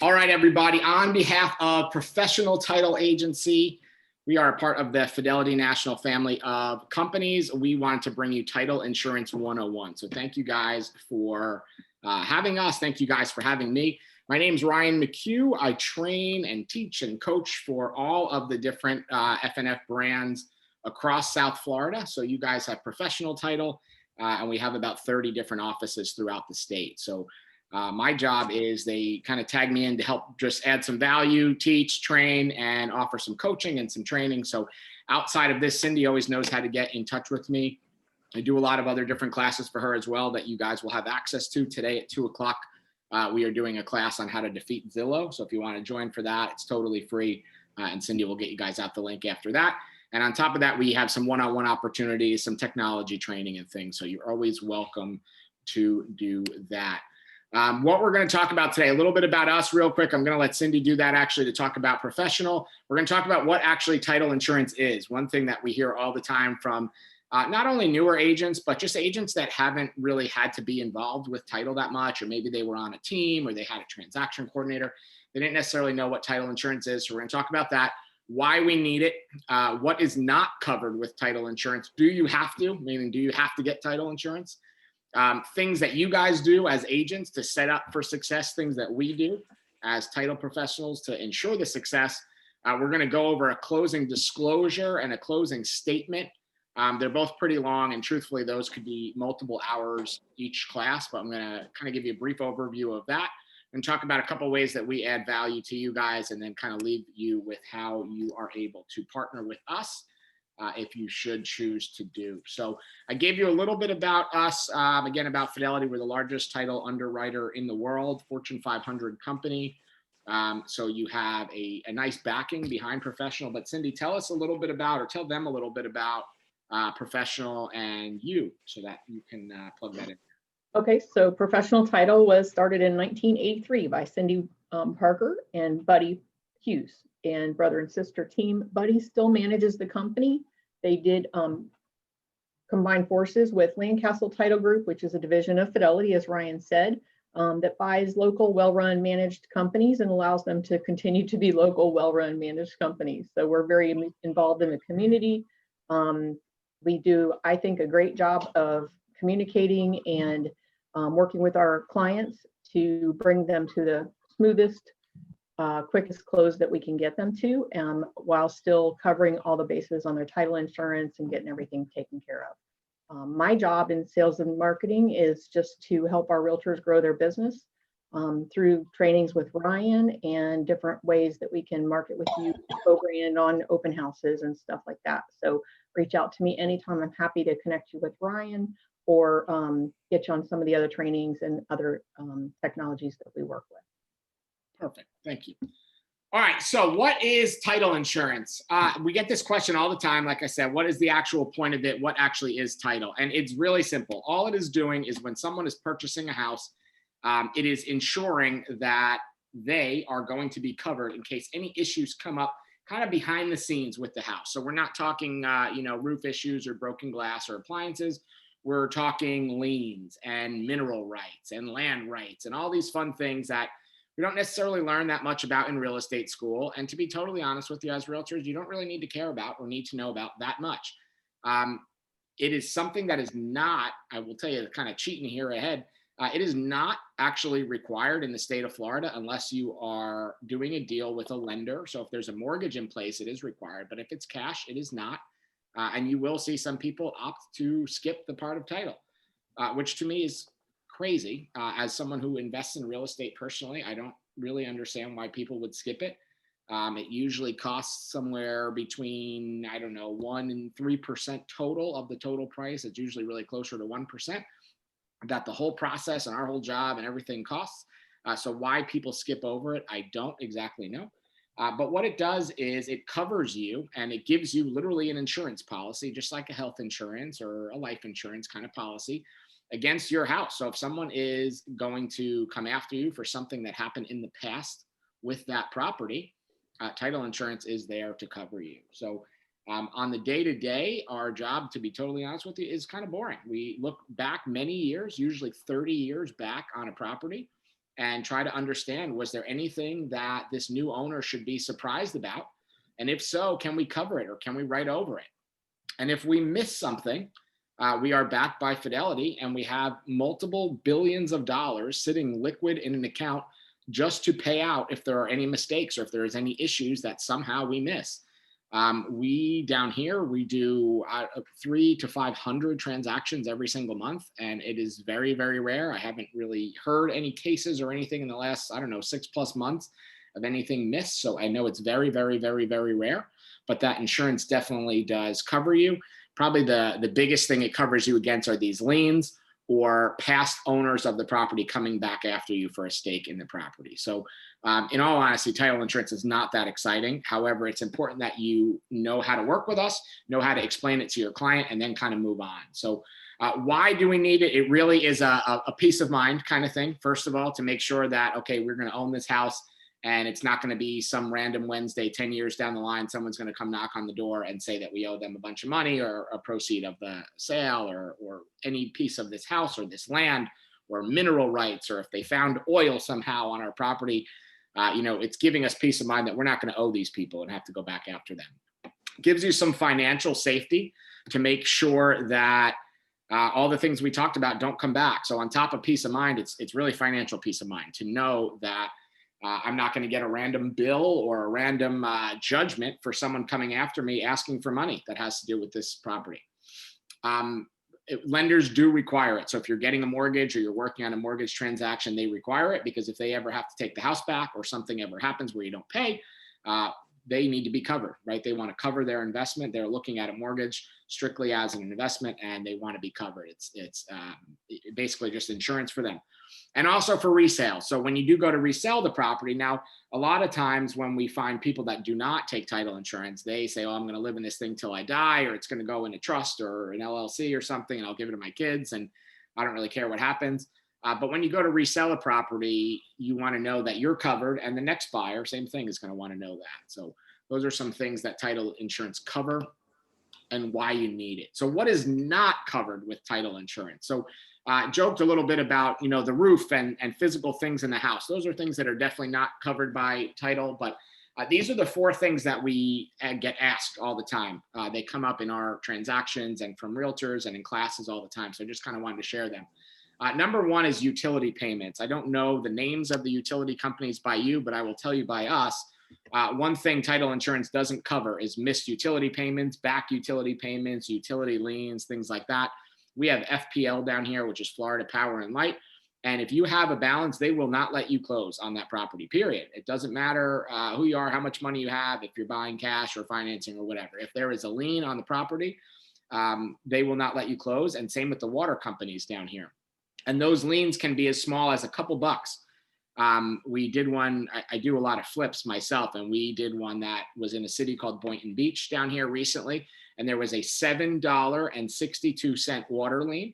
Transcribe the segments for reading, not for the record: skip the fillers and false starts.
All right, everybody. On behalf of Professional Title Agency, we are a part of the Fidelity National family of companies. We want to bring you Title Insurance 101. So thank you guys for having us. Thank you guys for having me. My name is Ryan McHugh. I train and teach and coach for all of the different FNF brands across South Florida. So you guys have professional title, and we have about 30 different offices throughout the state. So my job is they kind of tag me in to help just add some value, teach, train, and offer some coaching and some training. So outside of this, Cindy always knows how to get in touch with me. I do a lot of other different classes for her as well that you guys will have access to. Today at 2 o'clock, we are doing a class on how to defeat Zillow. So if you want to join for that, it's totally free. And Cindy will get you guys out the link after that. And on top of that, we have some one-on-one opportunities, some technology training and things. So you're always welcome to do that. What we're going to talk about today, a little bit about us real quick. I'm going to let Cindy do that actually to talk about professional. We're going to talk about what actually title insurance is. One thing that we hear all the time from not only newer agents, but just agents that haven't really had to be involved with title that much, or maybe they were on a team or they had a transaction coordinator. They didn't necessarily know what title insurance is. So we're going to talk about that, why we need it, what is not covered with title insurance. Do you have to, meaning do you have to get title insurance? Things that you guys do as agents to set up for success, things that we do as title professionals to ensure the success. We're going to go over a closing disclosure and a closing statement. They're both pretty long, and truthfully, those could be multiple hours each class, but I'm going to kind of give you a brief overview of that and talk about a couple of ways that we add value to you guys, and then kind of leave you with how you are able to partner with us if you should choose to do. So I gave you a little bit about us, again, about Fidelity. We're the largest title underwriter in the world, Fortune 500 company. So you have a nice backing behind professional. But Cindy, tell us a little bit about, or tell them a little bit about professional and you, so that you can plug that in. Okay, so Professional Title was started in 1983 by Cindy Parker and Buddy Hughes, and brother and sister team. Buddy still manages the company. They did combine forces with Landcastle Title Group, which is a division of Fidelity, as Ryan said, that buys local, well-run, managed companies and allows them to continue to be local, well-run, managed companies. So we're very involved in the community. We do, I think, a great job of communicating and working with our clients to bring them to the smoothest, quickest close that we can get them to, while still covering all the bases on their title insurance and getting everything taken care of. My job in sales and marketing is just to help our realtors grow their business through trainings with Ryan and different ways that we can market with you, co-brand on open houses and stuff like that. So reach out to me anytime. I'm happy to connect you with Ryan or get you on some of the other trainings and other technologies that we work with. Perfect. Thank you. All right. So what is title insurance? We get this question all the time. Like I said, what is the actual point of it? What actually is title? And it's really simple. All it is doing is when someone is purchasing a house, it is ensuring that they are going to be covered in case any issues come up kind of behind the scenes with the house. So we're not talking, roof issues or broken glass or appliances. We're talking liens and mineral rights and land rights and all these fun things that we don't necessarily learn that much about in real estate school. And to be totally honest with you, as realtors, you don't really need to care about or need to know about that much. It is something that is not, I will tell you, kind of cheating here ahead. It is not actually required in the state of Florida unless you are doing a deal with a lender. So if there's a mortgage in place, it is required. But if it's cash, it is not. And you will see some people opt to skip the part of title, which to me is crazy. As someone who invests in real estate personally, I don't really understand why people would skip it. It usually costs somewhere between, 1% and 3% total of the total price. It's usually really closer to 1%. That the whole process and our whole job and everything costs. So why people skip over it, I don't exactly know. But what it does is it covers you and it gives you literally an insurance policy, just like a health insurance or a life insurance kind of policy against your house. So if someone is going to come after you for something that happened in the past with that property, title insurance is there to cover you. So on the day-to-day, our job, to be totally honest with you, is kind of boring. We look back many years, usually 30 years back on a property, and try to understand, was there anything that this new owner should be surprised about? And if so, can we cover it or can we write over it? And if we miss something, we are backed by Fidelity and we have multiple billions of dollars sitting liquid in an account just to pay out if there are any mistakes or if there is any issues that somehow we miss. We down here, we do 300 to 500 transactions every single month, and it is very, very rare. I haven't really heard any cases or anything in the last, I don't know, 6+ months of anything missed. So I know it's very, very, very, very rare, but that insurance definitely does cover you. Probably the biggest thing it covers you against are these liens or past owners of the property coming back after you for a stake in the property. So in all honesty, title insurance is not that exciting. However, it's important that you know how to work with us, know how to explain it to your client, and then kind of move on. So why do we need it? It really is a peace of mind kind of thing. First of all, to make sure that, okay, we're going to own this house and it's not going to be some random Wednesday 10 years down the line, someone's going to come knock on the door and say that we owe them a bunch of money or a proceed of the sale or any piece of this house or this land or mineral rights, or if they found oil somehow on our property. It's giving us peace of mind that we're not going to owe these people and have to go back after them. It gives you some financial safety to make sure that all the things we talked about don't come back. So on top of peace of mind, it's really financial peace of mind to know that I'm not going to get a random bill or a random judgment for someone coming after me asking for money that has to do with this property. Lenders do require it. So if you're getting a mortgage or you're working on a mortgage transaction, they require it, because if they ever have to take the house back or something ever happens where you don't pay, they need to be covered, right? They want to cover their investment. They're looking at a mortgage strictly as an investment and they want to be covered. It's basically just insurance for them. And also for resale. So when you do go to resell the property, now, a lot of times when we find people that do not take title insurance, they say, oh, I'm going to live in this thing till I die, or it's going to go in a trust or an LLC or something, and I'll give it to my kids, and I don't really care what happens. But when you go to resell a property, you want to know that you're covered, and the next buyer, same thing, is going to want to know that. So those are some things that title insurance cover and why you need it. So what is not covered with title insurance? So joked a little bit about, the roof and physical things in the house. Those are things that are definitely not covered by title, but these are the 4 things that we get asked all the time. They come up in our transactions and from realtors and in classes all the time. So I just kind of wanted to share them. Number 1 is utility payments. I don't know the names of the utility companies by you, but I will tell you by us. One thing title insurance doesn't cover is missed utility payments, back utility payments, utility liens, things like that. We have FPL down here, which is Florida Power and Light. And if you have a balance, they will not let you close on that property, period. It doesn't matter who you are, how much money you have, if you're buying cash or financing or whatever. If there is a lien on the property, they will not let you close. And same with the water companies down here. And those liens can be as small as a couple bucks. We did one, I do a lot of flips myself, and we did one that was in a city called Boynton Beach down here recently. And there was a $7.62 water lien.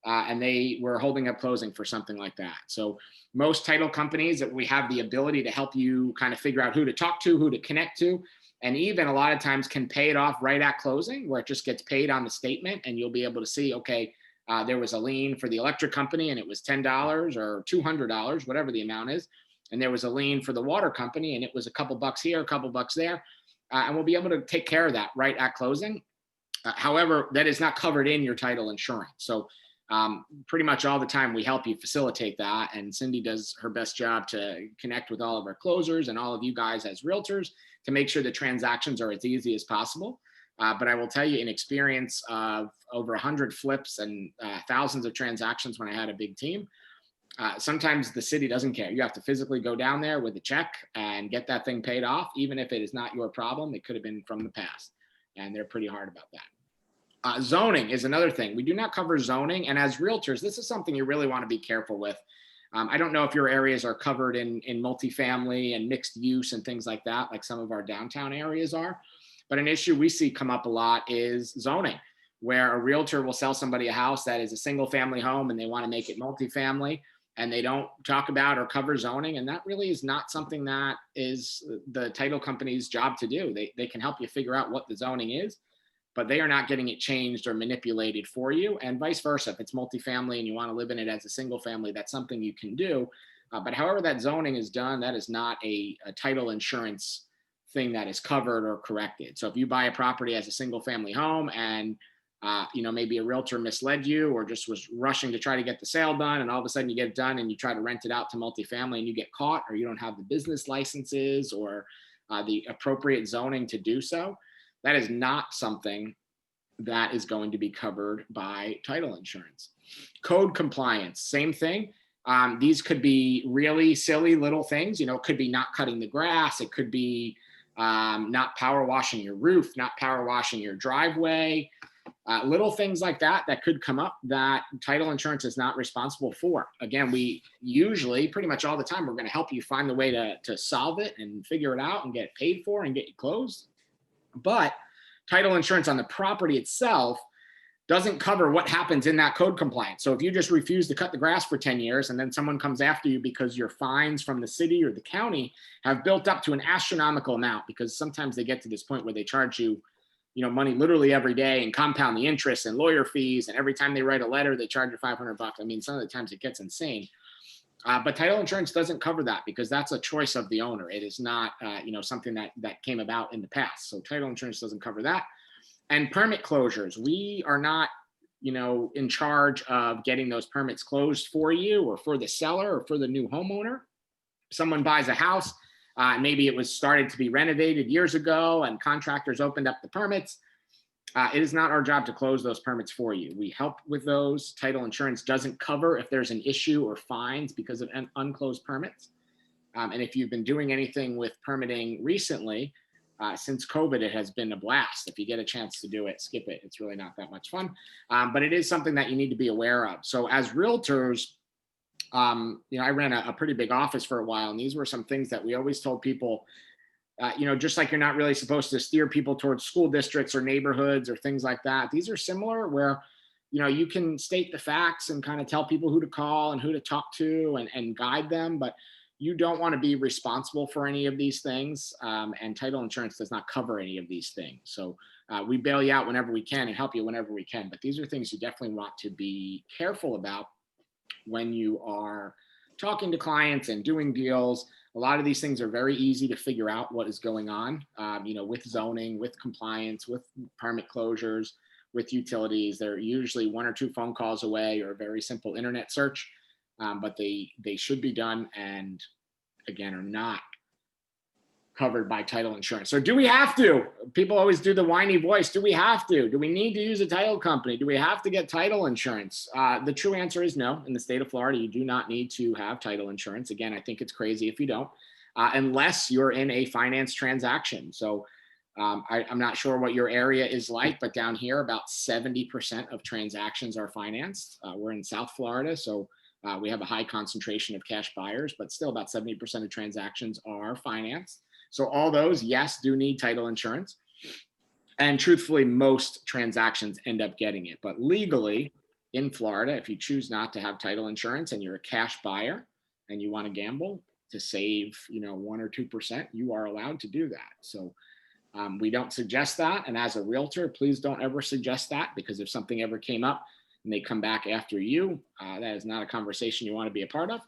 And they were holding up closing for something like that. So most title companies, that we have the ability to help you kind of figure out who to talk to, who to connect to, and even a lot of times can pay it off right at closing, where it just gets paid on the statement, and you'll be able to see, okay, there was a lien for the electric company and it was $10 or $200, whatever the amount is. And there was a lien for the water company and it was a couple bucks here, a couple bucks there. And we'll be able to take care of that right at closing. However, that is not covered in your title insurance. So pretty much all the time we help you facilitate that. And Cindy does her best job to connect with all of our closers and all of you guys as realtors to make sure the transactions are as easy as possible. But I will tell you, in experience of over 100 flips and thousands of transactions when I had a big team, sometimes the city doesn't care. You have to physically go down there with a check and get that thing paid off, even if it is not your problem. It could have been from the past, and they're pretty hard about that. Zoning is another thing. We do not cover zoning, and as realtors, this is something you really want to be careful with. I don't know if your areas are covered in multifamily and mixed use and things like that, like some of our downtown areas are. But an issue we see come up a lot is zoning, where a realtor will sell somebody a house that is a single family home and they want to make it multifamily, and they don't talk about or cover zoning. And that really is not something that is the title company's job to do. They can help you figure out what the zoning is, but they are not getting it changed or manipulated for you, and vice versa. If it's multifamily and you want to live in it as a single family, that's something you can do. But however that zoning is done, that is not a title insurance thing that is covered or corrected. So if you buy a property as a single family home and maybe a realtor misled you or just was rushing to try to get the sale done, and all of a sudden you get it done and you try to rent it out to multifamily and you get caught, or you don't have the business licenses or the appropriate zoning to do so, that is not something that is going to be covered by title insurance. Code compliance, same thing. These could be really silly little things. It could be not cutting the grass. It could be not power washing your roof, not power washing your driveway. Little things like that could come up that title insurance is not responsible for. Again, we usually, pretty much all the time, we're going to help you find the way to solve it and figure it out and get it paid for and get you closed. But title insurance on the property itself doesn't cover what happens in that code compliance. So if you just refuse to cut the grass for 10 years and then someone comes after you because your fines from the city or the county have built up to an astronomical amount, because sometimes they get to this point where they charge you money literally every day and compound the interest and lawyer fees. And every time they write a letter, they charge you $500. I mean, some of the times it gets insane. But title insurance doesn't cover that because that's a choice of the owner. It is not, something that came about in the past. So title insurance doesn't cover that. And permit closures, we are not, in charge of getting those permits closed for you or for the seller or for the new homeowner. Someone buys a house. Maybe it was started to be renovated years ago and contractors opened up the permits. It is not our job to close those permits for you. We help with those. Title insurance doesn't cover if there's an issue or fines because of unclosed permits. And if you've been doing anything with permitting recently, since COVID, it has been a blast. If you get a chance to do it, skip it. It's really not that much fun. But it is something that you need to be aware of. So as realtors, I ran a pretty big office for a while, and these were some things that we always told people, just like you're not really supposed to steer people towards school districts or neighborhoods or things like that. These are similar where, you can state the facts and kind of tell people who to call and who to talk to and guide them, but you don't want to be responsible for any of these things. And title insurance does not cover any of these things. So we bail you out whenever we can and help you whenever we can. But these are things you definitely want to be careful about when you are talking to clients and doing deals. A lot of these things are very easy to figure out what is going on, with zoning, with compliance, with permit closures, with utilities. They're usually 1 or 2 phone calls away or a very simple internet search, but they should be done and, again, are not covered by title insurance. So do we have to? People always do the whiny voice. Do we have to? Do we need to use a title company? Do we have to get title insurance? The true answer is no. In the state of Florida, you do not need to have title insurance. Again, I think it's crazy if you don't, unless you're in a finance transaction. So I'm not sure what your area is like, but down here, about 70% of transactions are financed. We're in South Florida, so we have a high concentration of cash buyers, but still about 70% of transactions are financed. So all those, yes, do need title insurance. And truthfully, most transactions end up getting it. But legally in Florida, if you choose not to have title insurance and you're a cash buyer and you want to gamble to save, 1 or 2%, you are allowed to do that. So we don't suggest that. And as a realtor, please don't ever suggest that, because if something ever came up and they come back after you, that is not a conversation you want to be a part of.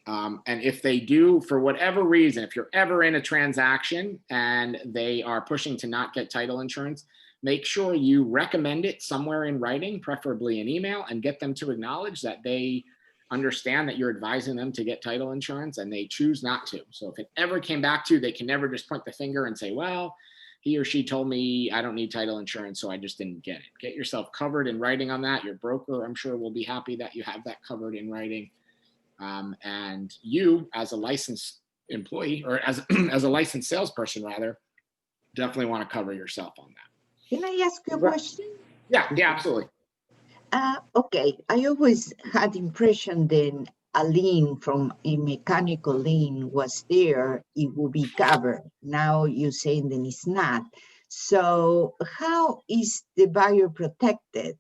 And if they do, for whatever reason, if you're ever in a transaction and they are pushing to not get title insurance, make sure you recommend it somewhere in writing, preferably an email, and get them to acknowledge that they understand that you're advising them to get title insurance and they choose not to. So if it ever came back to you, they can never just point the finger and say, well, he or she told me I don't need title insurance, so I just didn't get it. Get yourself covered in writing on that. Your broker, I'm sure, will be happy that you have that covered in writing. And you, as a licensed employee, or as a licensed salesperson, rather, definitely want to cover yourself on that. Can I ask you a question? Yeah, absolutely. Okay, I always had the impression that a lien from a mechanical lien was there, it would be covered. Now you're saying that it's not. So how is the buyer protected?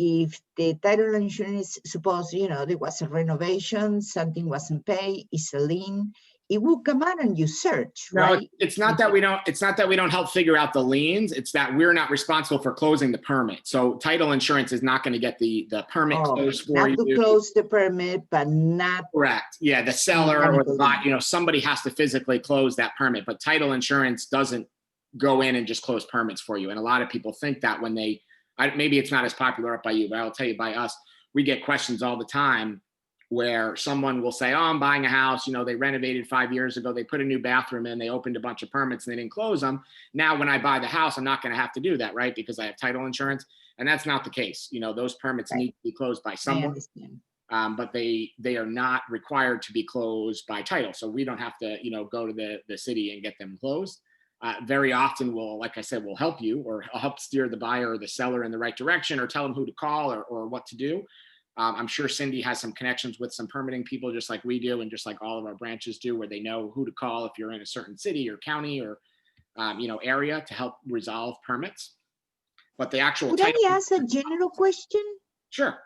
If the title insurance, suppose, there was a renovation, something wasn't paid, it's a lien, it will come out and you search, No, right? it's not that we don't help figure out the liens. It's that we're not responsible for closing the permit. So title insurance is not going to get the permit Oh, closed for not you. to close the permit, but not, Correct. Yeah, the seller or the Mechanical buyer, lien. somebody has to physically close that permit, but title insurance doesn't go in and just close permits for you. And a lot of people think that when maybe it's not as popular up by you, but I'll tell you by us, we get questions all the time where someone will say, oh, I'm buying a house, they renovated 5 years ago, they put a new bathroom in, they opened a bunch of permits and they didn't close them. Now, when I buy the house, I'm not going to have to do that, right? Because I have title insurance. And that's not the case. Those permits need to be closed by I someone, understand. but they are not required to be closed by title. So we don't have to, go to the city and get them closed. Very often like I said, we'll help you or help steer the buyer or the seller in the right direction or tell them who to call or what to do. I'm sure Cindy has some connections with some permitting people just like we do and just like all of our branches do, where they know who to call if you're in a certain city or county or area to help resolve permits. But the actual Could title, I ask a general question? sure.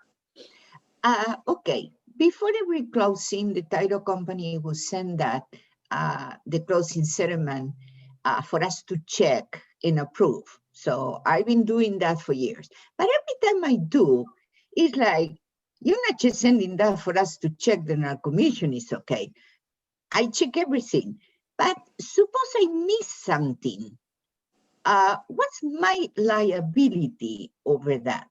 Okay, before the closing, the title company will send that, the closing settlement for us to check and approve. So I've been doing that for years. But every time I do, it's like, you're not just sending that for us to check that our commission is okay. I check everything. But suppose I miss something. What's my liability over that?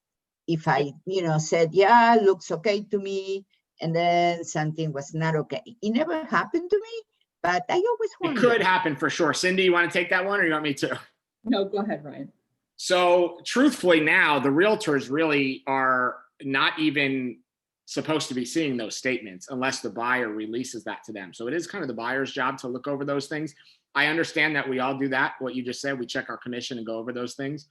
If I, said, yeah, looks okay to me, and then something was not okay. It never happened to me, but I always It wonder. could happen for sure. Cindy, you want to take that one or you want me to? No, go ahead, Ryan. So truthfully now, the realtors really are not even supposed to be seeing those statements unless the buyer releases that to them. So it is kind of the buyer's job to look over those things. I understand that we all do that. What you just said, we check our commission and go over those things.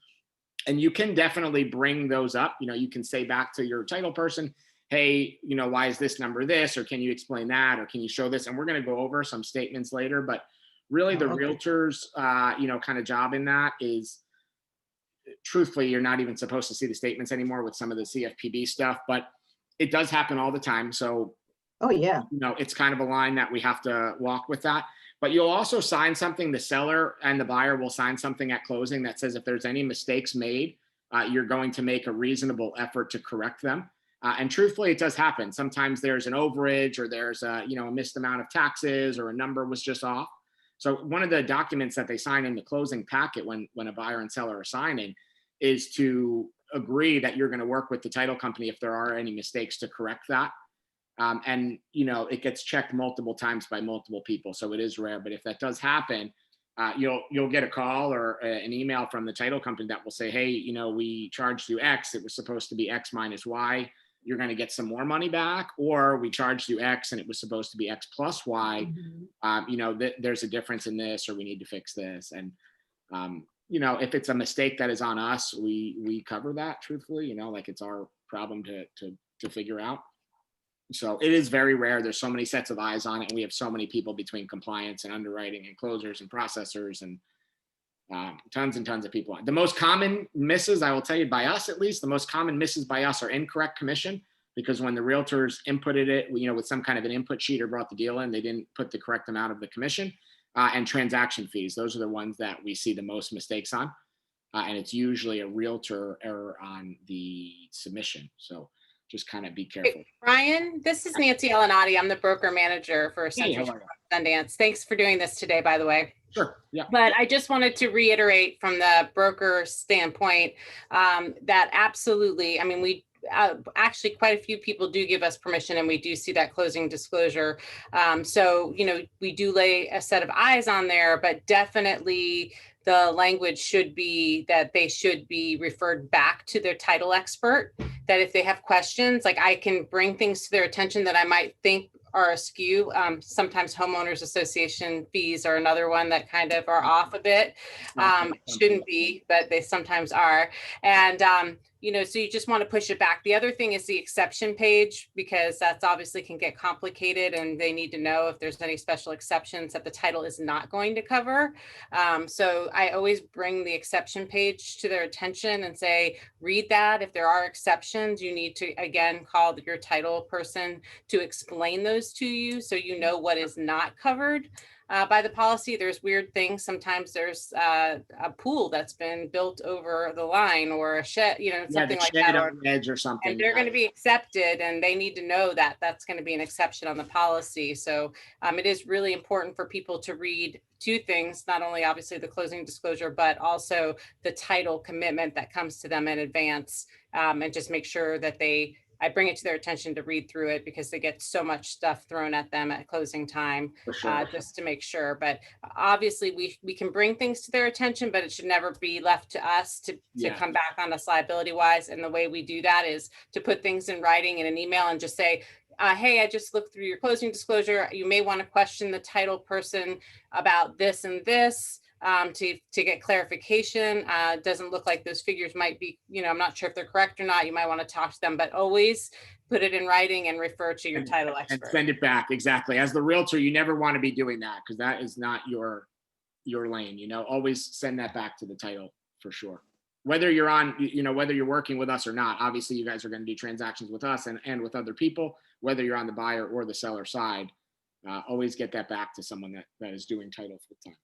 And you can definitely bring those up. You can say back to your title person, hey, why is this number this? Or can you explain that? Or can you show this? And we're going to go over some statements later. But really the Okay. realtor's, kind of job in that is, truthfully, you're not even supposed to see the statements anymore with some of the CFPB stuff, but it does happen all the time. So, Oh, yeah. it's kind of a line that we have to walk with that. But you'll also sign something, the seller and the buyer will sign something at closing that says if there's any mistakes made, you're going to make a reasonable effort to correct them. And truthfully, it does happen. Sometimes there's an overage or there's a missed amount of taxes or a number was just off. So one of the documents that they sign in the closing packet when a buyer and seller are signing is to agree that you're going to work with the title company if there are any mistakes to correct that. And it gets checked multiple times by multiple people, so it is rare. But if that does happen, you'll get a call or an email from the title company that will say, hey, we charged you X, it was supposed to be X minus Y, you're going to get some more money back, or we charged you X and it was supposed to be X plus Y. There's a difference in this, or we need to fix this. And if it's a mistake that is on us, we cover that truthfully, like it's our problem to figure out. So it is very rare. There's so many sets of eyes on it, and we have so many people between compliance and underwriting and closers and processors and tons and tons of people. The most common misses, I will tell you, by us at least, the most common misses by us are incorrect commission, because when the realtors inputted it, with some kind of an input sheet or brought the deal in, they didn't put the correct amount of the commission, and transaction fees. Those are the ones that we see the most mistakes on, and it's usually a realtor error on the submission. So just kind of be careful. Hey, Ryan, this is Nancy Elinati. I'm the broker manager for Century Sundance. Thanks for doing this today, by the way. Sure. Yeah. But I just wanted to reiterate from the broker standpoint that absolutely, we actually quite a few people do give us permission, and we do see that closing disclosure. So, we do lay a set of eyes on there, but definitely the language should be that they should be referred back to their title expert, that if they have questions, like I can bring things to their attention that I might think are askew. Sometimes homeowners association fees are another one that kind of are off a bit. Shouldn't be, but they sometimes are. And so you just want to push it back. The other thing is the exception page, because that's obviously can get complicated and they need to know if there's any special exceptions that the title is not going to cover. So I always bring the exception page to their attention and say, read that. If there are exceptions, you need to, again, call your title person to explain those to you so you know what is not covered by the policy. There's weird things. Sometimes there's a pool that's been built over the line, or a shed, something like that, on the edge or something. and they're going to be accepted, and they need to know that that's going to be an exception on the policy. So it is really important for people to read two things, not only obviously the closing disclosure, but also the title commitment that comes to them in advance, and just make sure that I bring it to their attention to read through it, because they get so much stuff thrown at them at closing time, For sure. just to make sure. But obviously we can bring things to their attention, but it should never be left to us to Yeah. come back on us liability wise. And the way we do that is to put things in writing in an email and just say, hey, I just looked through your closing disclosure. You may want to question the title person about this and this. To get clarification. Doesn't look like those figures might be, I'm not sure if they're correct or not. You might want to talk to them, but always put it in writing and refer to your title And expert. send it back. Exactly. As the realtor, you never want to be doing that, because that is not your lane. Always send that back to the title for sure. Whether you're on, whether you're working with us or not, obviously you guys are going to do transactions with us and with other people, whether you're on the buyer or the seller side. Always get that back to someone that is doing title full time.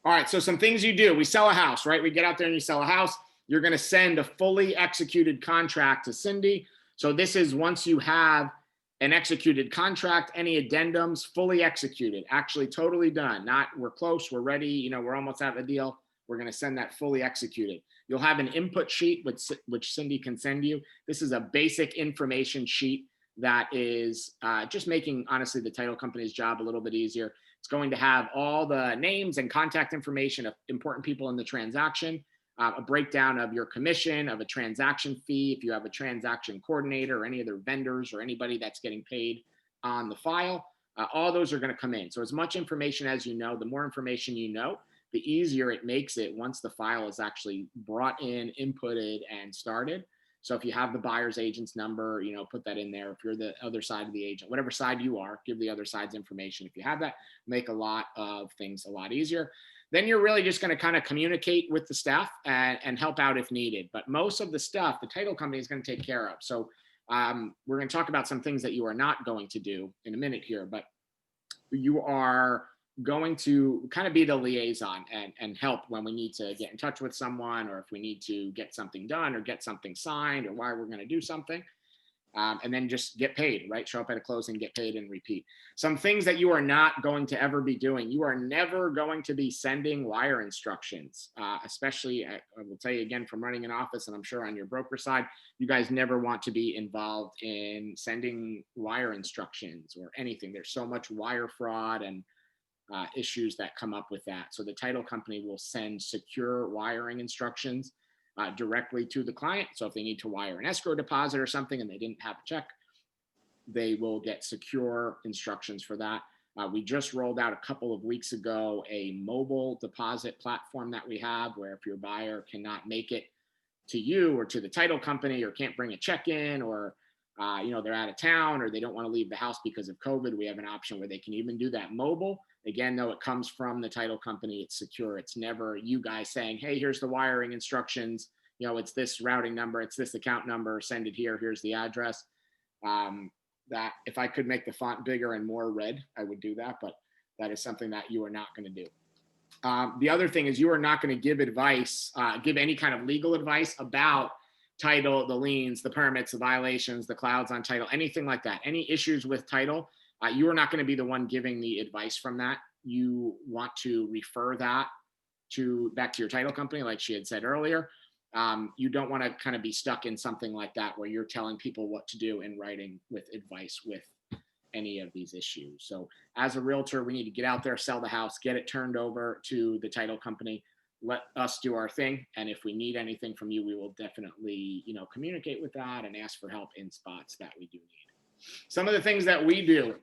All right, so some things you do. We sell a house, right? We get out there and you sell a house. You're going to send a fully executed contract to Cindy. So this is once you have an executed contract, any addendums, fully executed, actually totally done. Not we're close, we're ready, we're almost at the deal. We're going to send that fully executed. You'll have an input sheet which Cindy can send you. This is a basic information sheet that is just making, honestly, the title company's job a little bit easier. It's going to have all the names and contact information of important people in the transaction, a breakdown of your commission, of a transaction fee, if you have a transaction coordinator or any other vendors or anybody that's getting paid on the file. All those are going to come in. So as much information as the more information the easier it makes it once the file is actually brought in, inputted, and started. So if you have the buyer's agent's number, put that in there. If you're the other side of the agent, whatever side you are, give the other side's information. If you have that, make a lot of things a lot easier. Then you're really just going to kind of communicate with the staff and help out if needed. But most of the stuff, the title company is going to take care of. So we're going to talk about some things that you are not going to do in a minute here, but you are going to kind of be the liaison and help when we need to get in touch with someone, or if we need to get something done or get something signed, or why we're going to do something. And then just get paid, right? Show up at a closing, get paid, and repeat. Some things that you are not going to ever be doing. You are never going to be sending wire instructions, especially, I will tell you again, from running an office, and I'm sure on your broker side, you guys never want to be involved in sending wire instructions or anything. There's so much wire fraud and issues that come up with that. So the title company will send secure wiring instructions directly to the client. So if they need to wire an escrow deposit or something and they didn't have a check, they will get secure instructions for that. We just rolled out a couple of weeks ago a mobile deposit platform that we have, where if your buyer cannot make it to you or to the title company, or can't bring a check in, or they're out of town, or they don't want to leave the house because of COVID, we have an option where they can even do that mobile. Again, though, it comes from the title company, it's secure. It's never you guys saying, hey, here's the wiring instructions. It's this routing number, it's this account number, send it here, here's the address. That if I could make the font bigger and more red, I would do that, but that is something that you are not going to do. The other thing is you are not going to give advice, give any kind of legal advice about title, the liens, the permits, the violations, the clouds on title, anything like that. Any issues with title, you are not going to be the one giving the advice from that. You want to refer that back to your title company, like she had said earlier. You don't want to kind of be stuck in something like that where you're telling people what to do in writing with advice with any of these issues. So as a realtor, we need to get out there, sell the house, get it turned over to the title company, let us do our thing. And if we need anything from you, we will definitely, communicate with that and ask for help in spots that we do need. Some of the things that we do,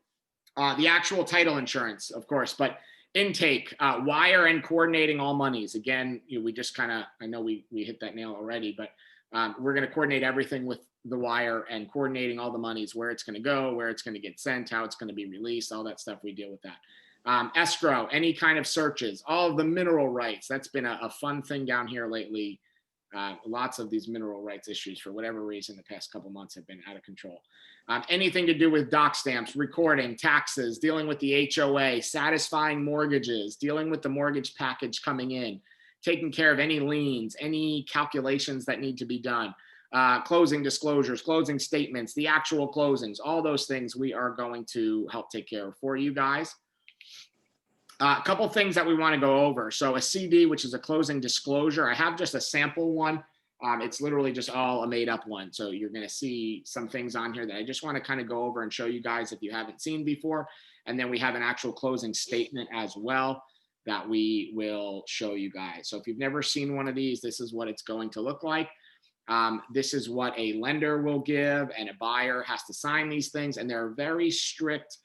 the actual title insurance, of course, but intake, wire and coordinating all monies. Again, we just kind of, I know we hit that nail already, but We're going to coordinate everything with the wire and coordinating all the monies, where it's going to go, where it's going to get sent, how it's going to be released, all that stuff. We deal with that. Escrow, any kind of searches, all of the mineral rights. That's been a fun thing down here lately. Lots of these mineral rights issues, for whatever reason, the past couple months have been out of control. Anything to do with doc stamps, recording, taxes, dealing with the HOA, satisfying mortgages, dealing with the mortgage package coming in, taking care of any liens, any calculations that need to be done, closing disclosures, closing statements, the actual closings, all those things we are going to help take care of for you guys. A couple things that we want to go over. So a CD, which is a closing disclosure. I have just a sample one. It's literally just all a made up one. So you're going to see some things on here that I just want to kind of go over and show you guys if you haven't seen before. And then we have an actual closing statement as well that we will show you guys. So if you've never seen one of these, this is what it's going to look like. This is what a lender will give, and a buyer has to sign these things. And there are very strict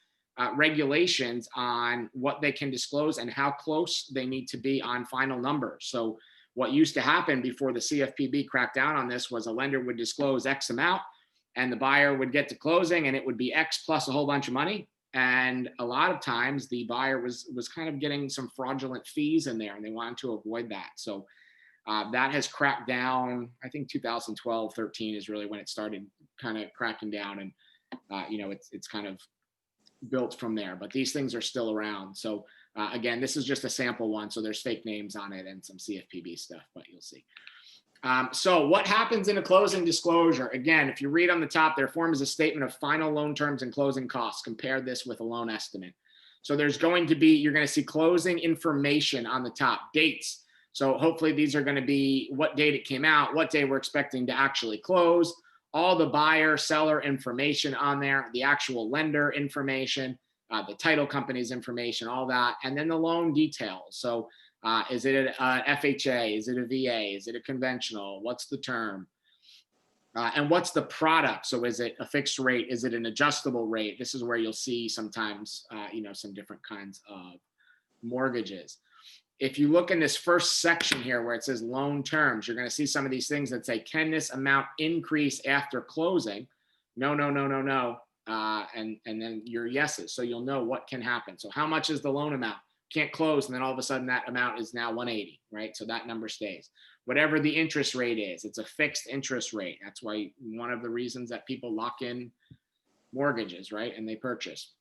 regulations on what they can disclose and how close they need to be on final numbers. So what used to happen before the CFPB cracked down on this was a lender would disclose X amount and the buyer would get to closing and it would be X plus a whole bunch of money. And a lot of times the buyer was kind of getting some fraudulent fees in there, and they wanted to avoid that. So that has cracked down. I think 2012, 13 is really when it started kind of cracking down, and it's kind of built from there. But these things are still around. So again, this is just a sample one. So there's fake names on it and some CFPB stuff, but you'll see. So what happens in a closing disclosure? Again, if you read on the top, their form is a statement of final loan terms and closing costs. Compare this with a loan estimate. So there's going to be, you're going to see closing information on the top, dates. So hopefully these are going to be what date it came out, what day we're expecting to actually close, all the buyer, seller information on there, the actual lender information, the title company's information, all that, and then the loan details. So is it an FHA? Is it a VA? Is it a conventional? What's the term? And what's the product? So is it a fixed rate? Is it an adjustable rate? This is where you'll see sometimes, some different kinds of mortgages. If you look in this first section here where it says loan terms, you're going to see some of these things that say, can this amount increase after closing? No, no, no, no, no. And then your yeses. So you'll know what can happen. So how much is the loan amount? Can't close, and then all of a sudden that amount is now 180, right? So that number stays. Whatever the interest rate is, it's a fixed interest rate. That's why one of the reasons that people lock in mortgages, right? And they purchase.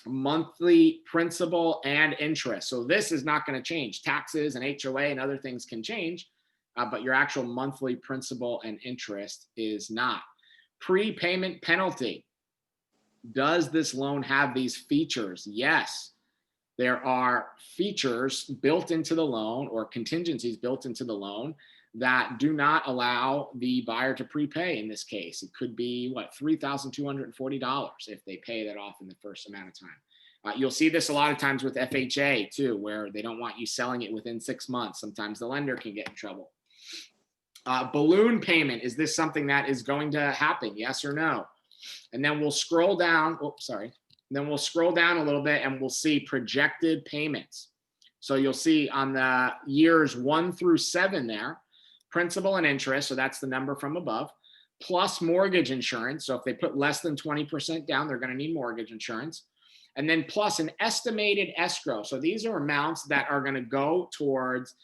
Monthly principal and interest. So this is not going to change. Taxes and HOA and other things can change, but your actual monthly principal and interest is not. Prepayment penalty. Does this loan have these features? Yes. There are features built into the loan or contingencies built into the loan that do not allow the buyer to prepay in this case. It could be, what, $3,240 if they pay that off in the first amount of time. You'll see this a lot of times with FHA too, where they don't want you selling it within 6 months. Sometimes the lender can get in trouble. Balloon payment. Is this something that is going to happen? Yes or no? And then we'll scroll down. Oops, sorry. Then we'll scroll down a little bit and we'll see projected payments. So you'll see on the years 1 through 7 there, principal and interest, so that's the number from above, plus mortgage insurance. So if they put less than 20% down, they're going to need mortgage insurance. And then plus an estimated escrow. So these are amounts that are going to go towards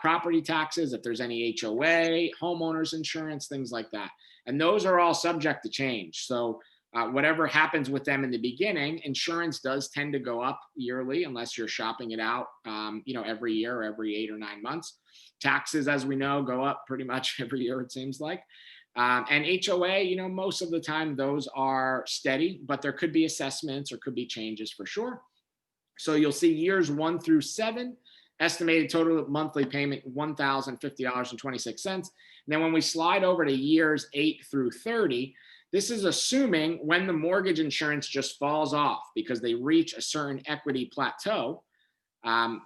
property taxes, if there's any HOA, homeowners insurance, things like that. And those are all subject to change. So whatever happens with them in the beginning, insurance does tend to go up yearly unless you're shopping it out, every year or every 8 or 9 months. Taxes, as we know, go up pretty much every year, it seems like. And HOA, most of the time those are steady, but there could be assessments or could be changes for sure. So you'll see years 1 through 7, estimated total monthly payment, $1,050.26. And then when we slide over to years 8 through 30, this is assuming when the mortgage insurance just falls off because they reach a certain equity plateau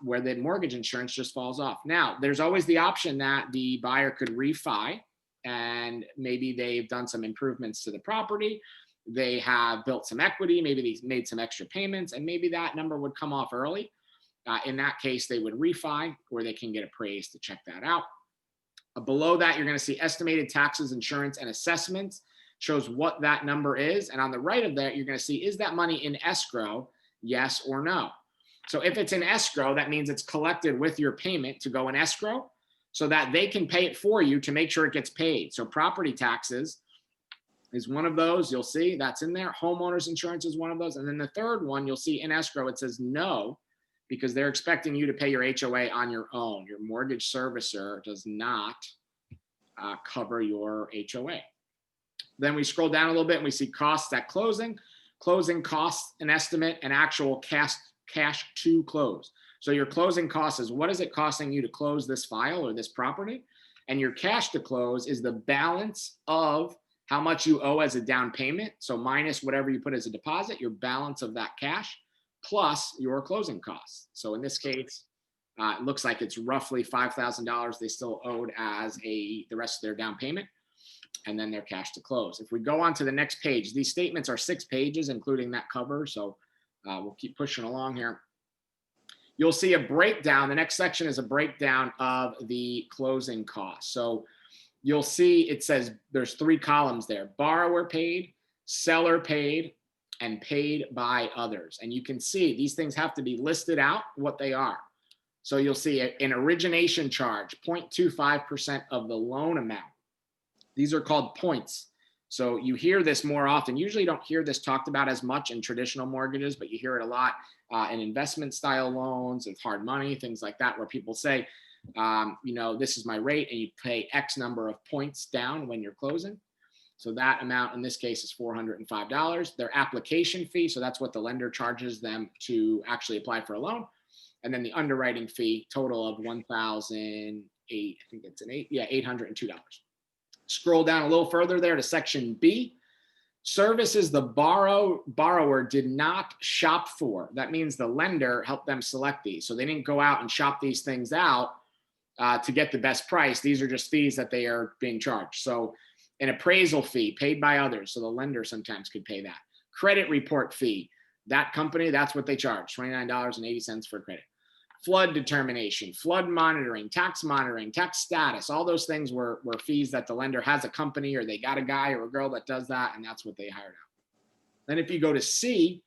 where the mortgage insurance just falls off. Now, there's always the option that the buyer could refi, and maybe they've done some improvements to the property. They have built some equity. Maybe they made some extra payments, and maybe that number would come off early. In that case, they would refi, or they can get appraised to check that out. Below that, you're going to see estimated taxes, insurance, and assessments. Shows what that number is. And on the right of that, you're going to see, is that money in escrow? Yes or no. So if it's in escrow, that means it's collected with your payment to go in escrow so that they can pay it for you to make sure it gets paid. So property taxes is one of those. You'll see that's in there. Homeowners insurance is one of those. And then the third one, you'll see in escrow, it says no, because they're expecting you to pay your HOA on your own. Your mortgage servicer does not cover your HOA. Then we scroll down a little bit and we see costs at closing. Closing costs, an estimate, and actual cash to close. So your closing cost is what is it costing you to close this file or this property? And your cash to close is the balance of how much you owe as a down payment. So minus whatever you put as a deposit, your balance of that cash plus your closing costs. So in this case, it looks like it's roughly $5,000 they still owed as the rest of their down payment, and then their cash to close. If we go on to the next page, these statements are 6 pages, including that cover. So we'll keep pushing along here. You'll see a breakdown. The next section is a breakdown of the closing costs. So you'll see it says there's 3 columns there: borrower paid, seller paid, and paid by others. And you can see these things have to be listed out what they are. So you'll see an origination charge, 0.25% of the loan amount. These are called points. So you hear this more often. Usually you don't hear this talked about as much in traditional mortgages, but you hear it a lot in investment style loans and hard money, things like that, where people say, this is my rate, and you pay X number of points down when you're closing. So that amount in this case is $405. Their application fee, so that's what the lender charges them to actually apply for a loan. And then the underwriting fee, total of $1,008, I think it's $802. Scroll down a little further there to section B. Services the borrower did not shop for. That means the lender helped them select these. So they didn't go out and shop these things out to get the best price. These are just fees that they are being charged. So an appraisal fee paid by others. So the lender sometimes could pay that. Credit report fee. That company, that's what they charge, $29.80 for credit. Flood determination, flood monitoring, tax status, all those things were fees that the lender has a company, or they got a guy or a girl that does that, and that's what they hired out. Then if you go to C,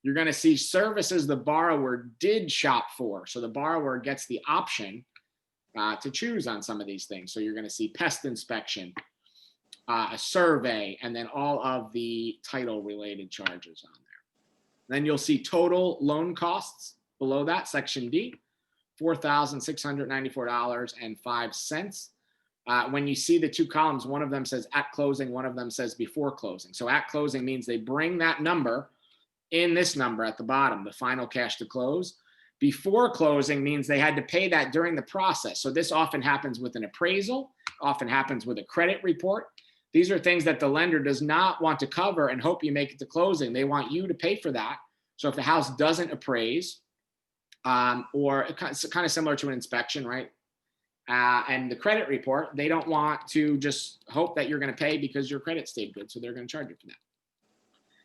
you're going to see services the borrower did shop for. So the borrower gets the option to choose on some of these things. So you're going to see pest inspection, a survey, and then all of the title related charges on there. Then you'll see total loan costs below that, section D, $4,694.05. When you see the 2 columns, one of them says at closing, one of them says before closing. So at closing means they bring that number in this number at the bottom, the final cash to close. Before closing means they had to pay that during the process. So this often happens with an appraisal, often happens with a credit report. These are things that the lender does not want to cover and hope you make it to closing. They want you to pay for that. So if the house doesn't appraise, or it's kind of similar to an inspection, right? And the credit report, they don't want to just hope that you're going to pay because your credit stayed good. So they're going to charge you for that.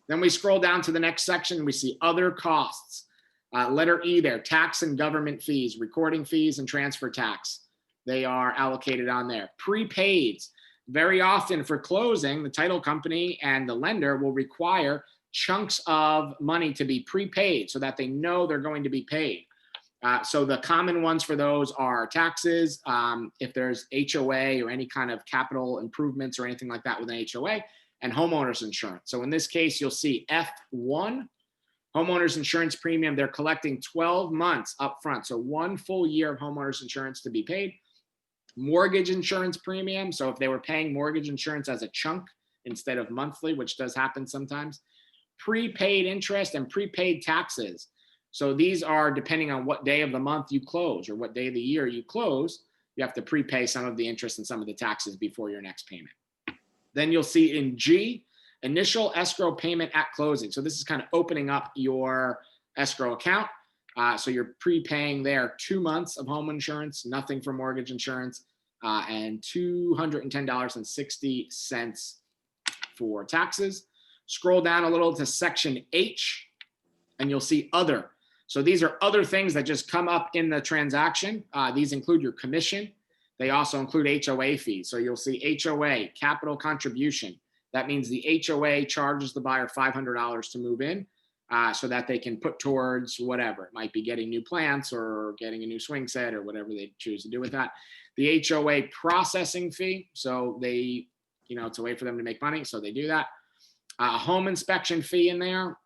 Then we scroll down to the next section. We see other costs. Letter E there, tax and government fees, recording fees and transfer tax. They are allocated on there. Prepaids. Very often for closing, the title company and the lender will require chunks of money to be prepaid so that they know they're going to be paid. So the common ones for those are taxes, if there's HOA or any kind of capital improvements or anything like that with an HOA, and homeowners insurance. So in this case, you'll see F1, homeowners insurance premium, they're collecting 12 months up front. So 1 full year of homeowners insurance to be paid. Mortgage insurance premium. So if they were paying mortgage insurance as a chunk instead of monthly, which does happen sometimes. Prepaid interest and prepaid taxes. So these are depending on what day of the month you close or what day of the year you close, you have to prepay some of the interest and some of the taxes before your next payment. Then you'll see in G, initial escrow payment at closing. So this is kind of opening up your escrow account. So you're prepaying there 2 months of home insurance, nothing for mortgage insurance, and $210.60 for taxes. Scroll down a little to section H, and you'll see other. So these are other things that just come up in the transaction. These include your commission. They also include HOA fees. So you'll see HOA, capital contribution. That means the HOA charges the buyer $500 to move in so that they can put towards whatever. It might be getting new plants or getting a new swing set or whatever they choose to do with that. The HOA processing fee. So they, you know, it's a way for them to make money. So they do that. Home inspection fee in there.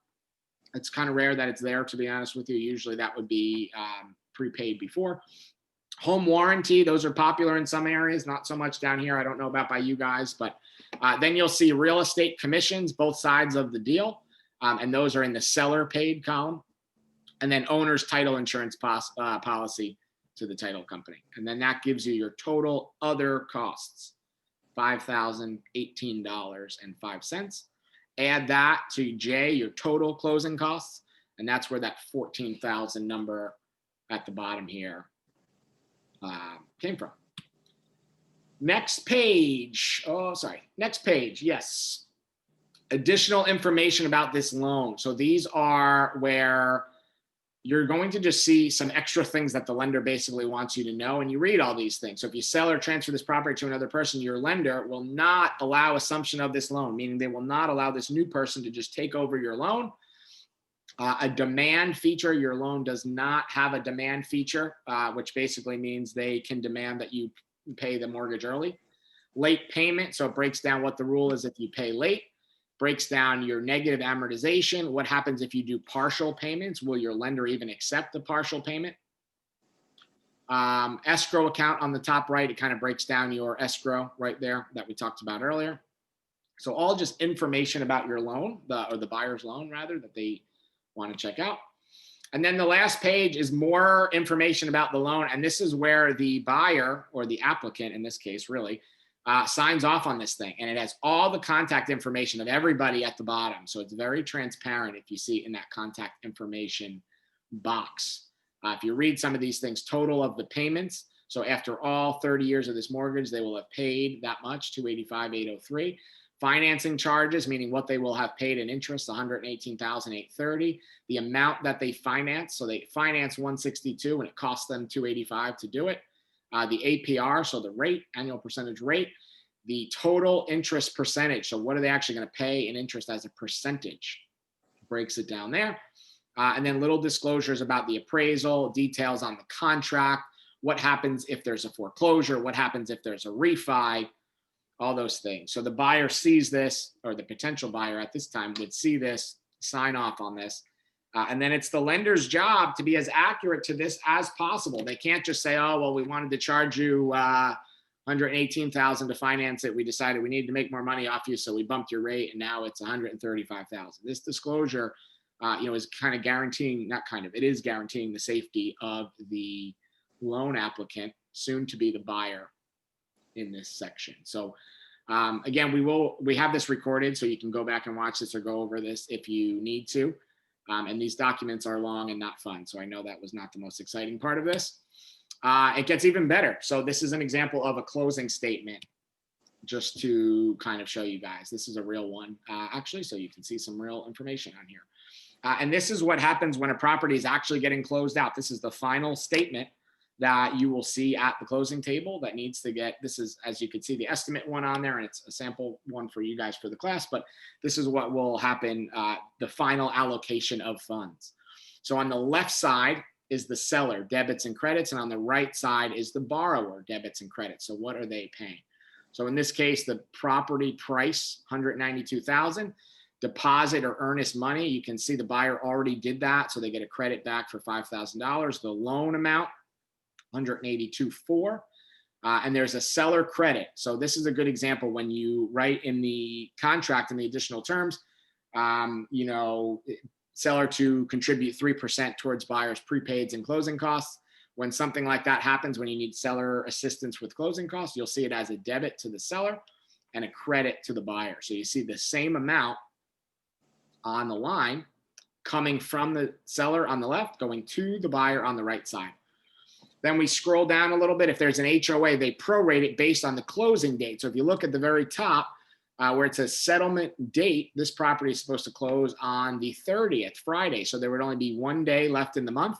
It's kind of rare that it's there, to be honest with you. Usually that would be prepaid before. Home warranty, those are popular in some areas, not so much down here. I don't know about by you guys, but then you'll see real estate commissions, both sides of the deal. And those are in the seller paid column. And then owner's title insurance policy to the title company. And then that gives you your total other costs, $5,018.05. Add that to J, your total closing costs. And that's where that 14,000 number at the bottom here came from. Next page. Oh, sorry. Next page. Yes. Additional information about this loan. So these are where you're going to just see some extra things that the lender basically wants you to know. And you read all these things. So if you sell or transfer this property to another person, your lender will not allow assumption of this loan, meaning they will not allow this new person to just take over your loan. A demand feature, your loan does not have a demand feature, which basically means they can demand that you pay the mortgage early. Late payment, so it breaks down what the rule is if you pay late. Breaks down your negative amortization. What happens if you do partial payments? Will your lender even accept the partial payment? Escrow account on the top right, it kind of breaks down your escrow right there that we talked about earlier. So all just information about your loan, or the buyer's loan rather, that they want to check out. And then the last page is more information about the loan. And this is where the buyer, or the applicant in this case, really, signs off on this thing. And it has all the contact information of everybody at the bottom. So it's very transparent if you see in that contact information box. If you read some of these things, total of the payments. So after all 30 years of this mortgage, they will have paid that much, $285,803. Financing charges, meaning what they will have paid in interest, $118,830. The amount that they finance, so they finance $162 and it costs them $285 to do it. The APR, so the rate, annual percentage rate. The total interest percentage, so what are they actually going to pay in interest as a percentage? Breaks it down there. And then little disclosures about the appraisal, details on the contract, what happens if there's a foreclosure, what happens if there's a refi, all those things. So the buyer sees this, or the potential buyer at this time would see this, sign off on this. And then it's the lender's job to be as accurate to this as possible. They can't just say, oh, well, we wanted to charge you $118,000 to finance it. We decided we needed to make more money off you, so we bumped your rate, and now it's $135,000. This disclosure, is kind of guaranteeing, not kind of, it is guaranteeing the safety of the loan applicant, soon to be the buyer, in this section. So again, we have this recorded, so you can go back and watch this or go over this if you need to. And these documents are long and not fun. So I know that was not the most exciting part of this. It gets even better. So this is an example of a closing statement, just to kind of show you guys. This is a real one, actually, so you can see some real information on here. And this is what happens when a property is actually getting closed out. This is the final statement that you will see at the closing table that needs to get, this is, as you can see, the estimate one on there, and it's a sample one for you guys for the class, but this is what will happen, the final allocation of funds. So on the left side is the seller, debits and credits, and on the right side is the borrower, debits and credits. So what are they paying? So in this case, the property price, $192,000. Deposit or earnest money, you can see the buyer already did that, so they get a credit back for $5,000. The loan amount, $182,400. And there's a seller credit. So this is a good example when you write in the contract in the additional terms, seller to contribute 3% towards buyer's prepaids and closing costs. When something like that happens, when you need seller assistance with closing costs, you'll see it as a debit to the seller and a credit to the buyer. So you see the same amount on the line coming from the seller on the left, going to the buyer on the right side. Then we scroll down a little bit. If there's an HOA, they prorate it based on the closing date. So if you look at the very top where it says settlement date, this property is supposed to close on the 30th, Friday. So there would only be 1 day left in the month.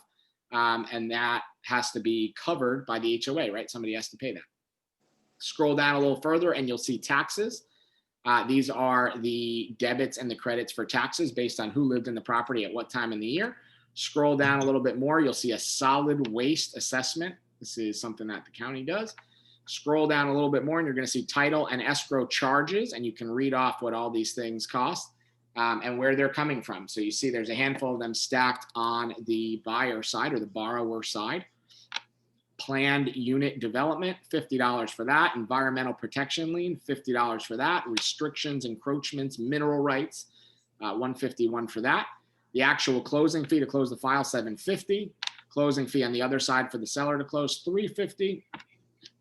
And that has to be covered by the HOA, right? Somebody has to pay that. Scroll down a little further and you'll see taxes. These are the debits and the credits for taxes based on who lived in the property at what time in the year. Scroll down a little bit more, you'll see a solid waste assessment. This is something that the county does. Scroll down a little bit more and you're going to see title and escrow charges, and you can read off what all these things cost and where they're coming from. So you see there's a handful of them stacked on the buyer side or the borrower side. Planned unit development, $50 for that. Environmental protection lien, $50 for that. Restrictions, encroachments, mineral rights, $151 for that. The actual closing fee to close the file, $750. Closing fee on the other side for the seller to close, $350.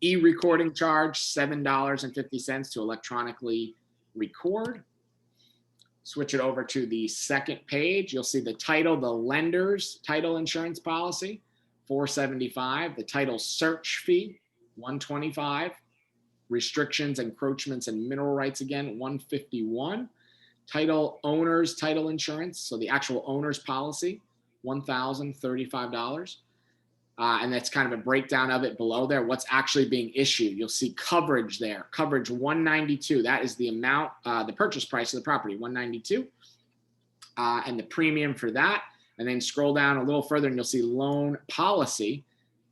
E-recording charge, $7.50 to electronically record. Switch it over to the second page. You'll see the title, the lender's title insurance policy, $475. The title search fee, $125. Restrictions, encroachments, and mineral rights again, $151. Title owner's title insurance, so the actual owner's policy, $1,035. And that's kind of a breakdown of it below there, what's actually being issued. You'll see coverage there, coverage $192. That is the amount, the purchase price of the property, $192. And the premium for that. And then scroll down a little further and you'll see loan policy.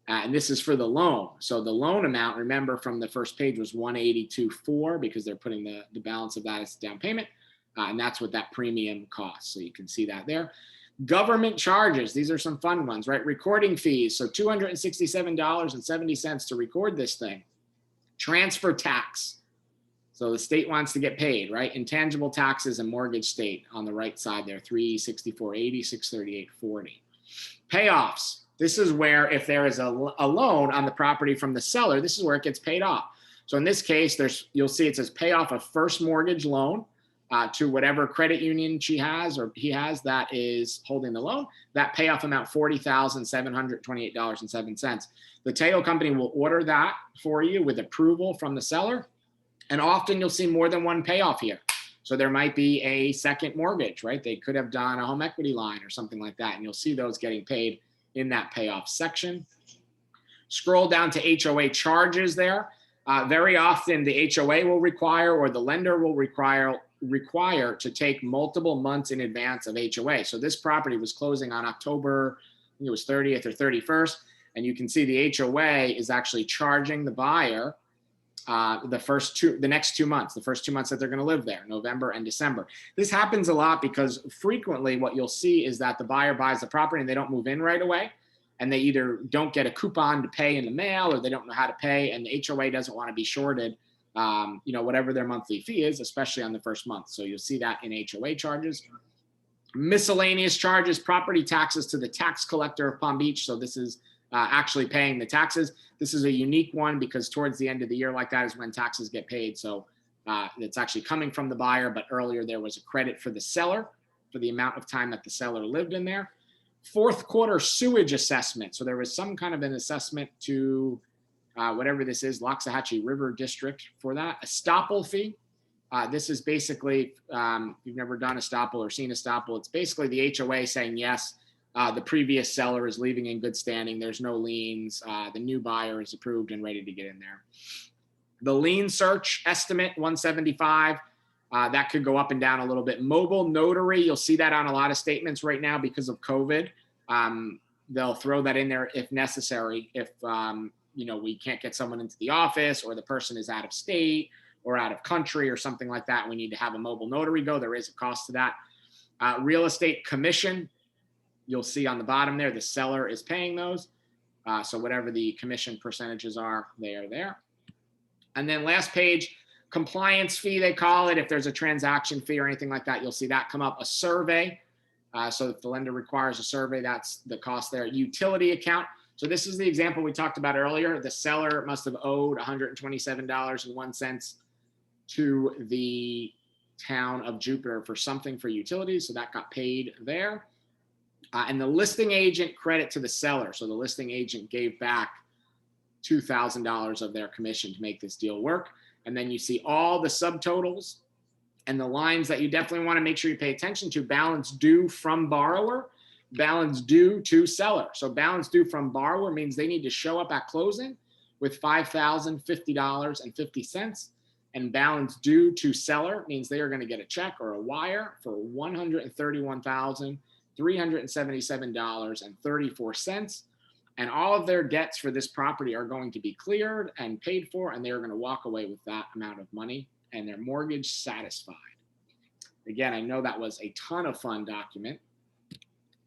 And this is for the loan. So the loan amount, remember from the first page, was $182.4 because they're putting the balance of that as down payment. And that's what that premium costs. So you can see that there. Government charges, these are some fun ones, right? Recording fees, so $267.70 to record this thing. Transfer tax, so the state wants to get paid, right? Intangible taxes and mortgage state on the right side there, $364.80, $638.40. Payoffs, this is where if there is a loan on the property from the seller, this is where it gets paid off. So in this case, you'll see it says pay off a first mortgage loan to whatever credit union she has or he has that is holding the loan. That payoff amount, $40,728.07. The title company will order that for you with approval from the seller. And often you'll see more than one payoff here. So there might be a second mortgage, right? They could have done a home equity line or something like that. And you'll see those getting paid in that payoff section. Scroll down to HOA charges there. Very often the HOA will require or the lender will require to take multiple months in advance of HOA. So this property was closing on October, I think it was 30th or 31st. And you can see the HOA is actually charging the buyer the next 2 months, the first 2 months that they're going to live there, November and December. This happens a lot because frequently what you'll see is that the buyer buys the property and they don't move in right away. And they either don't get a coupon to pay in the mail or they don't know how to pay. And the HOA doesn't want to be shorted whatever their monthly fee is, especially on the first month. So you'll see that in HOA charges. Miscellaneous charges, property taxes to the tax collector of Palm Beach. So this is actually paying the taxes. This is a unique one because towards the end of the year like that is when taxes get paid. So it's actually coming from the buyer, but earlier there was a credit for the seller for the amount of time that the seller lived in there. Fourth quarter sewage assessment. So there was some kind of an assessment to whatever this is, Loxahatchee River District for that. Estoppel fee. This is basically, if you've never done estoppel or seen estoppel, it's basically the HOA saying, yes, the previous seller is leaving in good standing. There's no liens. The new buyer is approved and ready to get in there. The lien search estimate, $175. That could go up and down a little bit. Mobile notary, you'll see that on a lot of statements right now because of COVID. They'll throw that in there if necessary. If we can't get someone into the office or the person is out of state or out of country or something like that, we need to have a mobile notary go. There is a cost to that. Real estate commission, you'll see on the bottom there, the seller is paying those. So whatever the commission percentages are, they are there. And then last page, compliance fee, they call it. If there's a transaction fee or anything like that, you'll see that come up. A survey. So if the lender requires a survey, that's the cost there. Utility account. So this is the example we talked about earlier. The seller must have owed $127.01 to the town of Jupiter for something for utilities. So that got paid there. And the listing agent credit to the seller. So the listing agent gave back $2,000 of their commission to make this deal work. And then you see all the subtotals and the lines that you definitely want to make sure you pay attention to. Balance due from borrower, balance due to seller. So balance due from borrower means they need to show up at closing with $5,050.50, and balance due to seller means they are going to get a check or a wire for $131,377.34. And all of their debts for this property are going to be cleared and paid for, and they are going to walk away with that amount of money and their mortgage satisfied. Again, I know that was a ton of fun document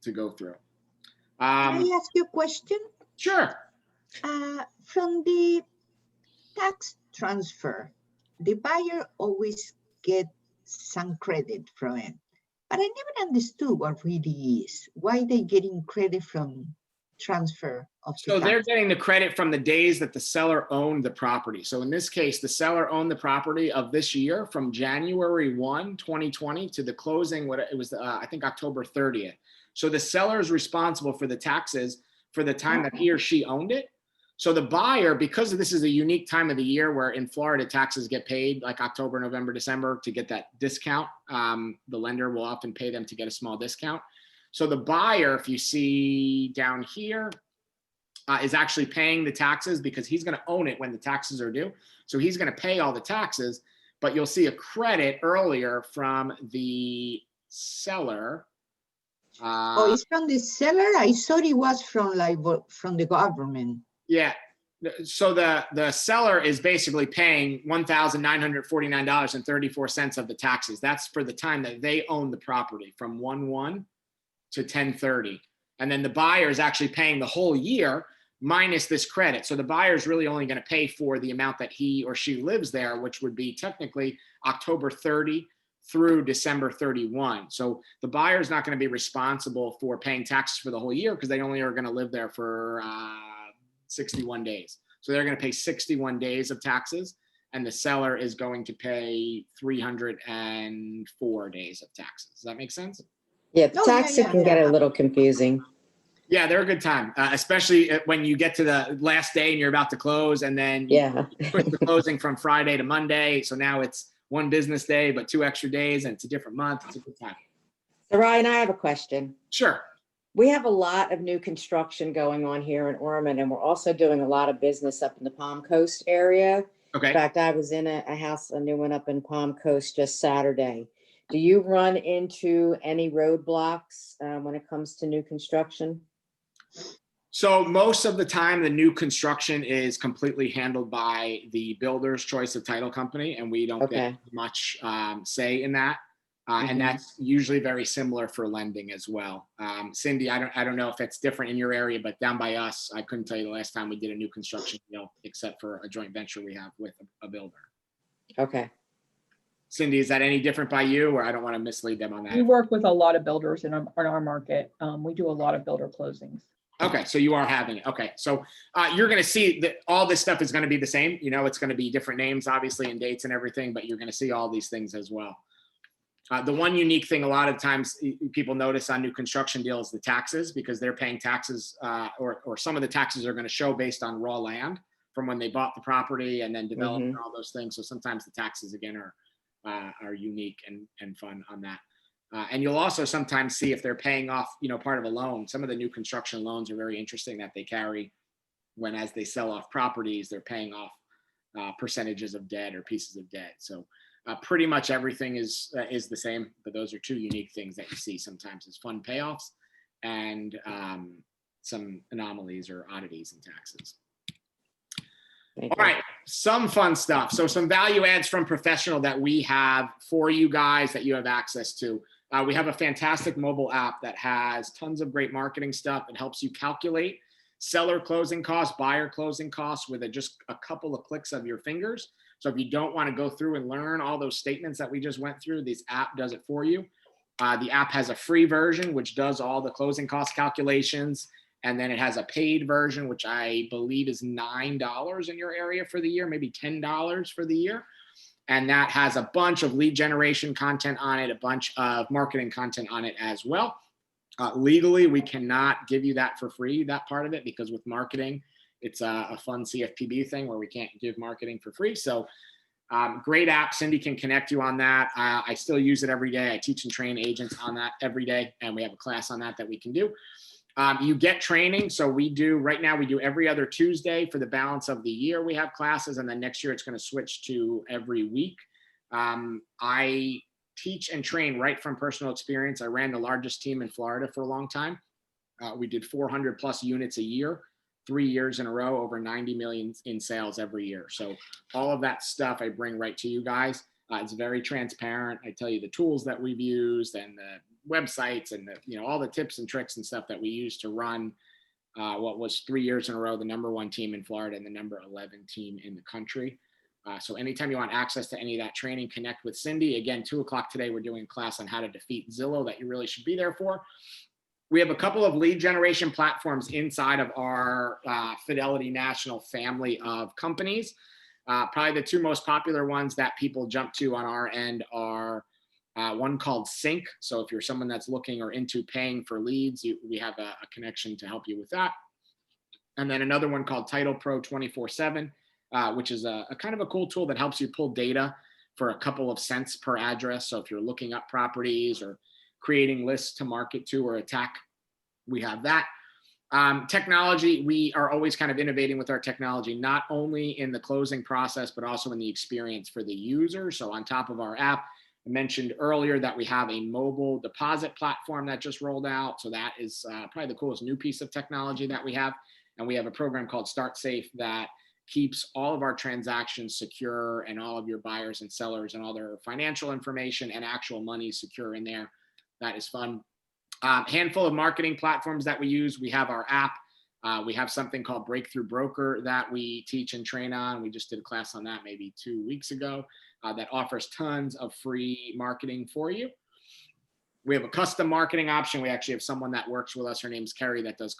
to go through. Can I ask you a question? Sure. From the tax transfer, the buyer always get some credit from it, but I never understood what really is. Why they getting credit from transfer of the So they're tax? getting the credit from the days that the seller owned the property. So in this case, the seller owned the property of this year from January 1, 2020 to the closing, what it was, I think October 30th. So the seller is responsible for the taxes for the time that he or she owned it. So the buyer, because this is a unique time of the year where in Florida taxes get paid like October, November, December to get that discount, the lender will often pay them to get a small discount. So the buyer, if you see down here, is actually paying the taxes because he's going to own it when the taxes are due. So he's going to pay all the taxes, but you'll see a credit earlier from the seller. Oh, it's from the seller? I thought it was from from the government. Yeah. So the seller is basically paying $1,949.34 of the taxes. That's for the time that they own the property from 1/1 to 10/30. And then the buyer is actually paying the whole year minus this credit. So the buyer is really only going to pay for the amount that he or she lives there, which would be technically October 30 through December 31. So the buyer is not going to be responsible for paying taxes for the whole year because they only are going to live there for 61 days. So they're going to pay 61 days of taxes, and the seller is going to pay 304 days of taxes. Does that make sense? Yeah, the Oh, yeah, taxes yeah, can get yeah. a little confusing. Yeah, they're a good time, especially when you get to the last day and you're about to close, and then you Yeah. push the closing from Friday to Monday. So now it's one business day, but 2 extra days, and it's a different month. It's a good time. So Ryan, I have a question. Sure. We have a lot of new construction going on here in Ormond, and we're also doing a lot of business up in the Palm Coast area. Okay. In fact, I was in a house, a new one up in Palm Coast just Saturday. Do you run into any roadblocks when it comes to new construction? So most of the time, the new construction is completely handled by the builder's choice of title company, and we don't get much say in that. And that's usually very similar for lending as well. Cindy, I don't know if it's different in your area, but down by us, I couldn't tell you the last time we did a new construction deal, except for a joint venture we have with a builder. Okay. Cindy, is that any different by you, or I don't want to mislead them on We that? work with a lot of builders in our market. We do a lot of builder closings. Okay, so you are having it. Okay, so you're going to see that all this stuff is going to be the same. You know, it's going to be different names, obviously, and dates and everything, but you're going to see all these things as well. The one unique thing a lot of times people notice on new construction deals, the taxes, because they're paying taxes or some of the taxes are going to show based on raw land from when they bought the property and then developed and all those things. So sometimes the taxes, again, are unique and fun on that. And you'll also sometimes see if they're paying off, part of a loan. Some of the new construction loans are very interesting that they carry when, as they sell off properties, they're paying off percentages of debt or pieces of debt. So pretty much everything is the same, but those are two unique things that you see sometimes is fun payoffs and some anomalies or oddities in taxes. Thank All right, some fun stuff. So some value adds from Professional that we have for you guys that you have access to. We have a fantastic mobile app that has tons of great marketing stuff. It helps you calculate seller closing costs, buyer closing costs with just a couple of clicks of your fingers. So if you don't want to go through and learn all those statements that we just went through, this app does it for you. The app has a free version, which does all the closing cost calculations. And then it has a paid version, which I believe is $9 in your area for the year, maybe $10 for the year. And that has a bunch of lead generation content on it, a bunch of marketing content on it as well. Legally, we cannot give you that for free, that part of it, because with marketing, it's a fun CFPB thing where we can't give marketing for free. So great app. Cindy can connect you on that. I still use it every day. I teach and train agents on that every day. And we have a class on that we can do. You get training. So right now we do every other Tuesday for the balance of the year. We have classes, and then next year it's going to switch to every week. I teach and train right from personal experience. I ran the largest team in Florida for a long time. We did 400 plus units a year, 3 years in a row, over 90 million in sales every year. So all of that stuff I bring right to you guys. It's very transparent. I tell you the tools that we've used and the websites and all the tips and tricks and stuff that we use to run what was 3 years in a row the #1 team in Florida and the number 11 team in the country. So anytime you want access to any of that training, connect with Cindy. Again, 2 o'clock today, we're doing a class on how to defeat Zillow that you really should be there for. We have a couple of lead generation platforms inside of our Fidelity National family of companies. Probably the 2 most popular ones that people jump to on our end are one called Sync. So if you're someone that's looking or into paying for leads, we have a connection to help you with that. And then another one called Title Pro 24/7, which is a kind of a cool tool that helps you pull data for a couple of cents per address. So if you're looking up properties or creating lists to market to or attack, we have that. Technology, we are always kind of innovating with our technology, not only in the closing process, but also in the experience for the user. So on top of our app, I mentioned earlier that we have a mobile deposit platform that just rolled out. So that is probably the coolest new piece of technology that we have. And we have a program called Start Safe that keeps all of our transactions secure and all of your buyers and sellers and all their financial information and actual money secure in there. That is fun. Handful of marketing platforms that we use. We have our app. We have something called Breakthrough Broker that we teach and train on. We just did a class on that maybe 2 weeks ago that offers tons of free marketing for you. We have a custom marketing option. We actually have someone that works with us. Her name's Carrie that does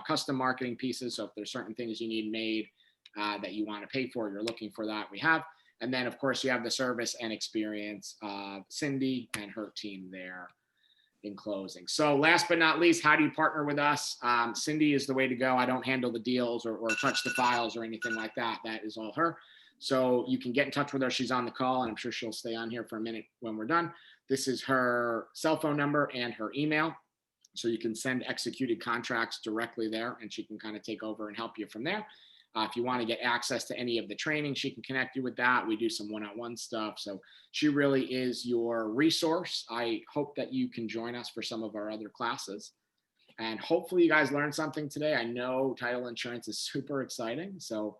custom marketing pieces. So if there's certain things you need made that you want to pay for, you're looking for that, we have. And then of course you have the service and experience of Cindy and her team there in closing. So last but not least, how do you partner with us? Cindy is the way to go. I don't handle the deals or touch the files or anything like that. That is all her. So you can get in touch with her. She's on the call, and I'm sure she'll stay on here for a minute when we're done. This is her cell phone number and her email. So you can send executed contracts directly there, and she can kind of take over and help you from there. If you want to get access to any of the training, she can connect you with that. We do some one-on-one stuff. So she really is your resource. I hope that you can join us for some of our other classes. And hopefully you guys learned something today. I know title insurance is super exciting. So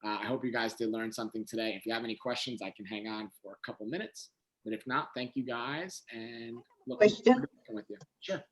I hope you guys did learn something today. If you have any questions, I can hang on for a couple minutes. But if not, thank you guys. And look forward to working with you. Sure.